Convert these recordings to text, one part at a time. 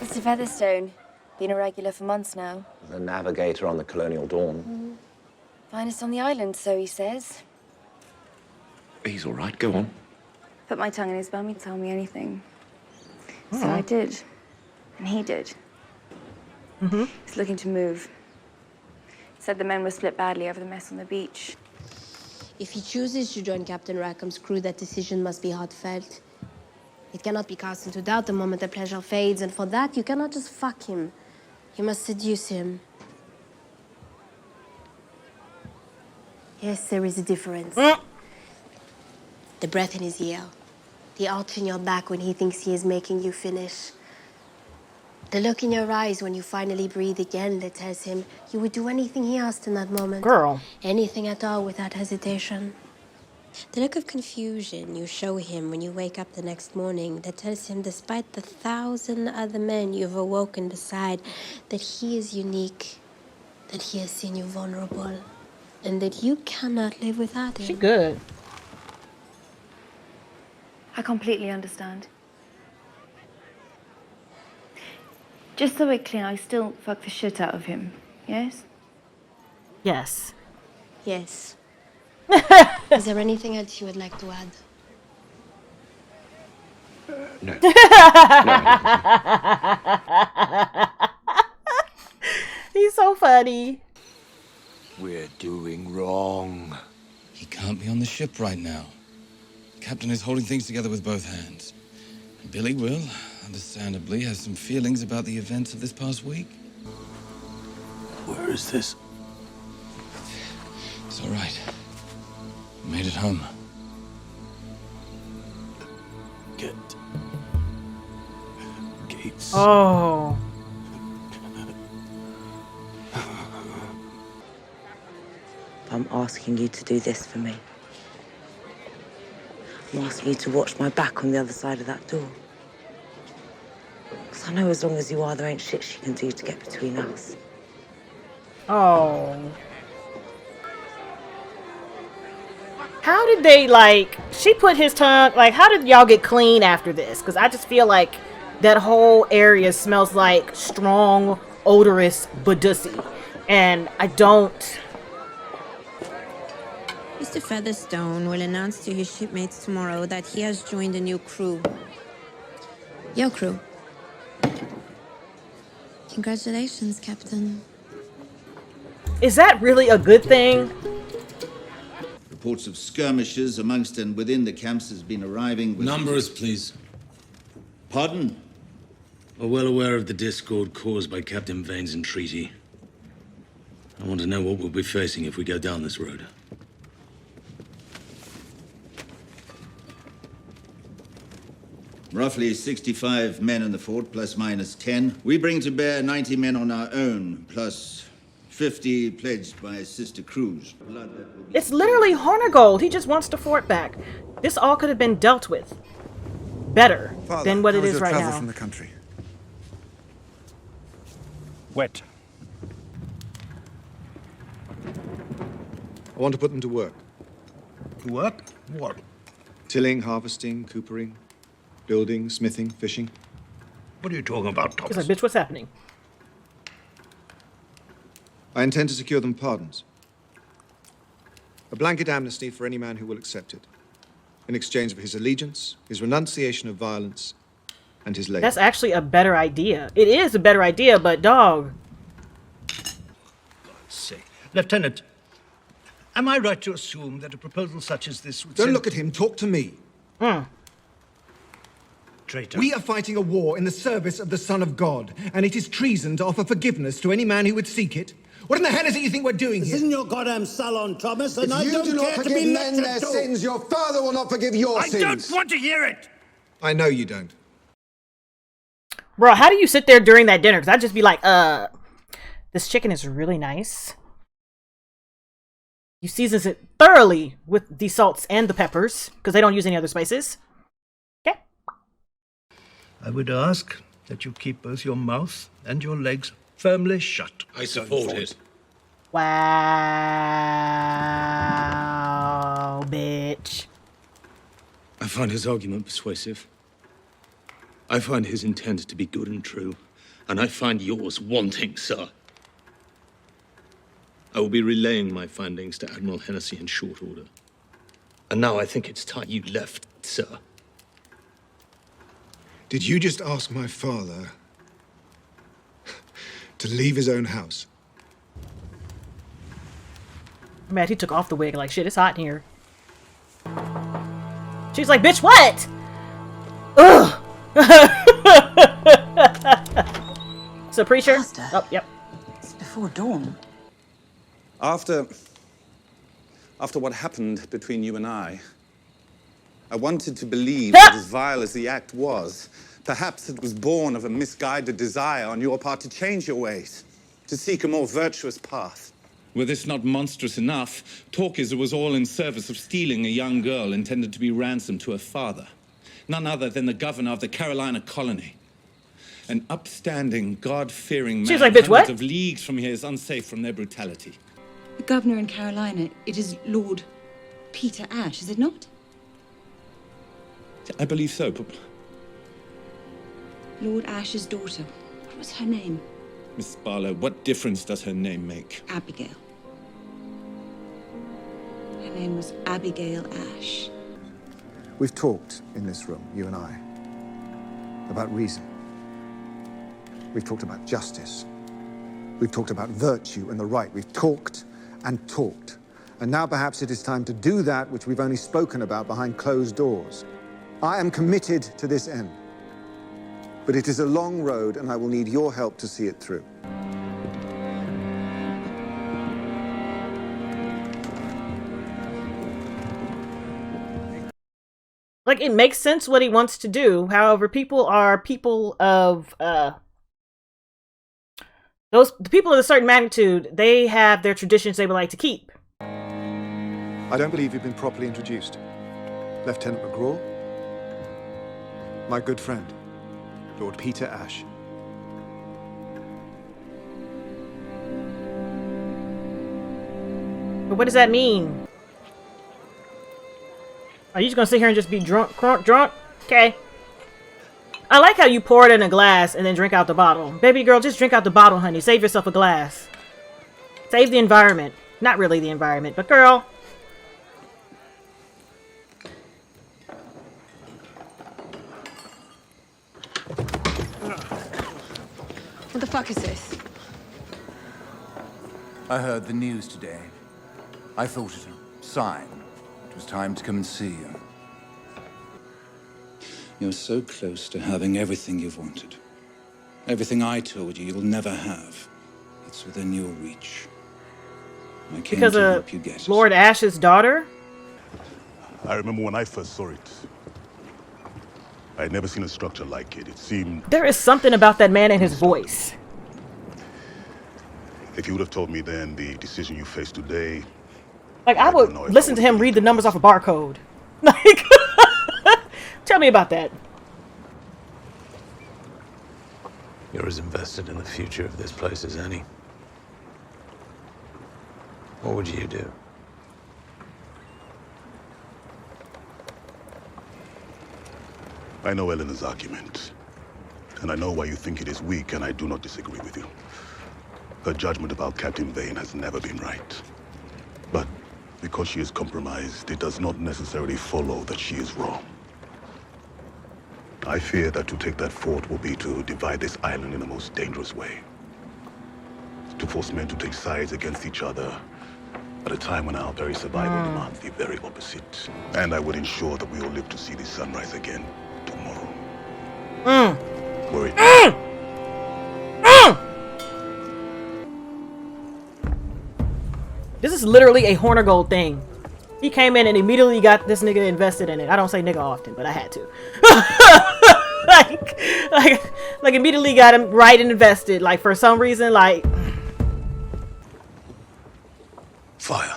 Mr. Featherstone. Been a regular for months now. The navigator on the Colonial Dawn. Finest on the island, so he says. He's all right, go on. Put my tongue in his bum, he'd tell me anything. So I did. And he did. He's looking to move. Said the men were split badly over the mess on the beach. If he chooses to join Captain Rackham's crew, that decision must be heartfelt. It cannot be cast into doubt the moment the pleasure fades, and for that, you cannot just fuck him. You must seduce him. Yes, there is a difference. The breath in his ear. The arch in your back when he thinks he is making you finish. The look in your eyes when you finally breathe again that tells him you would do anything he asked in that moment. Girl. Anything at all without hesitation. The look of confusion you show him when you wake up the next morning that tells him, despite the 1,000 other men you've awoken beside, that he is unique, that he has seen you vulnerable, and that you cannot live without him. She good. I completely understand. Just so we're clear, I still fuck the shit out of him, yes? Yes. Yes. Is there anything else you would like to add? No. He's so funny. We're doing wrong. He can't be on the ship right now. The captain is holding things together with both hands. And Billy will, understandably, have some feelings about the events of this past week. Where is this? It's all right. We made it home. Get Gates. Oh. I'm asking you to do this for me. I'm asking you to watch my back on the other side of that door. Because I know as long as you are, there ain't shit she can do to get between us. Oh. How did they, like, she put his tongue, like, how did y'all get clean after this? Because I just feel like that whole area smells like strong, odorous Badussy. And I don't... Mr. Featherstone will announce to his shipmates tomorrow that he has joined a new crew. Your crew. Congratulations, Captain. Is that really a good thing? Reports of skirmishes amongst and within the camps has been arriving with... Numbers, please. Pardon? We're well aware of the discord caused by Captain Vane's entreaty. I want to know what we'll be facing if we go down this road. Roughly 65 men in the fort, plus minus 10. We bring to bear 90 men on our own, plus 50 pledged by sister crews. It's literally Hornigold. He just wants the fort back. This all could have been dealt with better than what it is right now. From the country? Wet. I want to put them to work. Work? What? Tilling, harvesting, coopering, building, smithing, fishing. What are you talking about, Thomas? He's like, bitch, what's happening? I intend to secure them pardons. A blanket amnesty for any man who will accept it, in exchange for his allegiance, his renunciation of violence, and his labor. That's actually a better idea. It is a better idea, but dog. God's sake. Lieutenant, am I right to assume that a proposal such as this would Don't look at him, talk to me. Traitor. We are fighting a war in the service of the Son of God, and it is treason to offer forgiveness to any man who would seek it. What in the hell is it you think we're doing here? This isn't your goddamn salon, Thomas, and I If you don't do not care to forgive be men their lectured to. sins, your father will not forgive your sins. I don't want to hear it! I know you don't. Bro, how do you sit there during that dinner? Because I'd just be like, this chicken is really nice. You seasons it thoroughly with the salts and the peppers, because they don't use any other spices. Okay. I would ask that you keep both your mouth and your legs firmly shut. I support it. Wow, bitch. I find his argument persuasive. I find his intent to be good and true. and I find yours wanting, sir, I will be relaying my findings to Admiral Hennessy in short order. And now I think it's time you left, sir. Did you just ask my father to leave his own house? Man, he took off the wig like, shit, it's hot in here. She's like, bitch, what? Ugh. So, preacher? Master. Oh, yep. It's before dawn. After what happened between you and I wanted to believe that as vile as the act was, perhaps it was born of a misguided desire on your part to change your ways, to seek a more virtuous path. Were this not monstrous enough, Torquis was all in service of stealing a young girl intended to be ransomed to her father, none other than the governor of the Carolina colony. An upstanding, God-fearing man, She's like, bitch, what? hundreds of leagues from here is unsafe from their brutality. The governor in Carolina, it is Lord Peter Ash, is it not? I believe so, but... Lord Ash's daughter. What was her name? Miss Barlow, what difference does her name make? Abigail. Her name was Abigail Ash. We've talked in this room, you and I, about reason. We've talked about justice. We've talked about virtue and the right. We've talked and talked. And now perhaps it is time to do that which we've only spoken about behind closed doors. I am committed to this end. But it is a long road, and I will need your help to see it through. Like, it makes sense what he wants to do. However, people are people of the people of a certain magnitude, they have their traditions they would like to keep. I don't believe you've been properly introduced. Lieutenant McGraw, my good friend, Lord Peter Ash. But what does that mean? Are you just gonna sit here and just be drunk? Okay. I like how you pour it in a glass and then drink out the bottle. Baby girl, just drink out the bottle, honey. Save yourself a glass. Save the environment. Not really the environment, but girl. What the fuck is this? I heard the news today. I thought it a sign. It was time to come and see you. You're so close to having everything you've wanted. Everything I told you you'll never have. It's within your reach. I came Because to of help you get it. Lord Ash's daughter? I remember when I first saw it. I had never seen a structure like it. It seemed... There is something about that man and his voice. If you would have told me then the decision you face today... Like, I would listen to him read the numbers off a barcode. Like, tell me about that. You're as invested in the future of this place as any. What would you do? I know Eleanor's argument. And I know why you think it is weak, and I do not disagree with you. Her judgment about Captain Vane has never been right. But because she is compromised, it does not necessarily follow that she is wrong. I fear that to take that fort will be to divide this island in the most dangerous way. To force men to take sides against each other at a time when our very survival demands the very opposite. And I would ensure that we all live to see the sunrise again tomorrow. Worried. This is literally a Hornigold thing. He came in and immediately got this nigga invested in it. I don't say nigga often, but I had to. like immediately got him right and invested. Like, for some reason, like... Fire.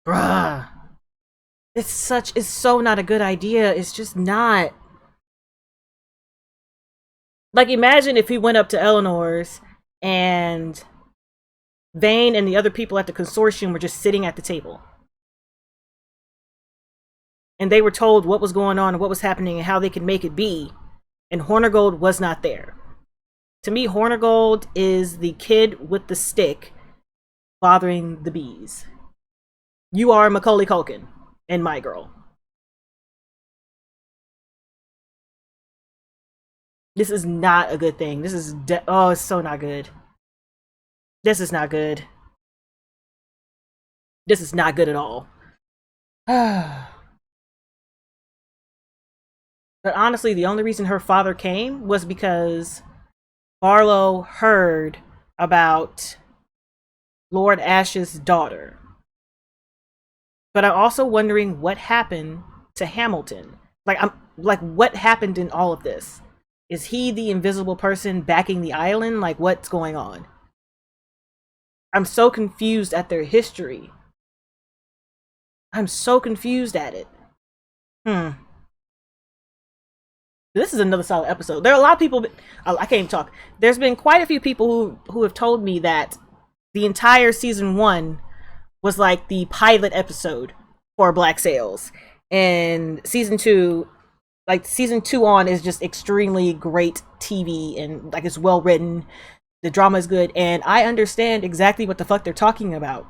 Bruh. It's so not a good idea. It's just not. Like, imagine if he went up to Eleanor's and Vane and the other people at the consortium were just sitting at the table. and they were told what was going on and what was happening and how they could make it be, and Hornigold was not there. To me, Hornigold is the kid with the stick bothering the bees. You are Macaulay Culkin and My Girl. This is not a good thing. This is oh, it's so not good. This is not good. This is not good at all. But honestly, the only reason her father came was because Barlow heard about Lord Ash's daughter. But I'm also wondering what happened to Hamilton. Like what happened in all of this? Is he the invisible person backing the island? Like, what's going on? I'm so confused at their history. I'm so confused at it. This is another solid episode. There are a lot of people, I can't even talk. There's been quite a few people who have told me that the entire season 1 was like the pilot episode for Black Sails. And season 2, like season 2 on, is just extremely great TV, and like it's well written. The drama is good, and I understand exactly what the fuck they're talking about.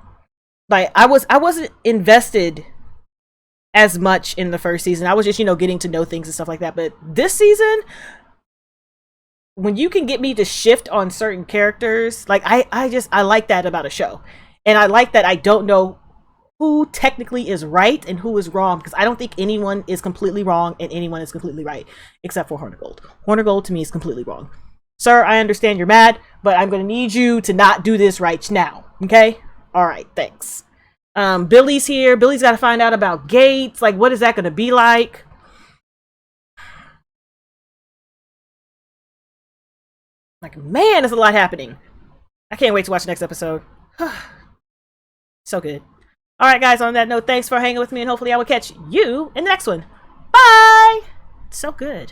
Like I wasn't invested as much in the first season. I was just, getting to know things and stuff like that. But this season, when you can get me to shift on certain characters, like I like that about a show. And I like that I don't know who technically is right and who is wrong, because I don't think anyone is completely wrong and anyone is completely right, except for Hornigold. Hornigold to me is completely wrong. Sir, I understand you're mad, but I'm going to need you to not do this right now. Okay? All right, thanks. Billy's here. Billy's got to find out about Gates. Like, what is that going to be like? Like, man, there's a lot happening. I can't wait to watch the next episode. So good. All right, guys, on that note, thanks for hanging with me, and hopefully I will catch you in the next one. Bye! So good.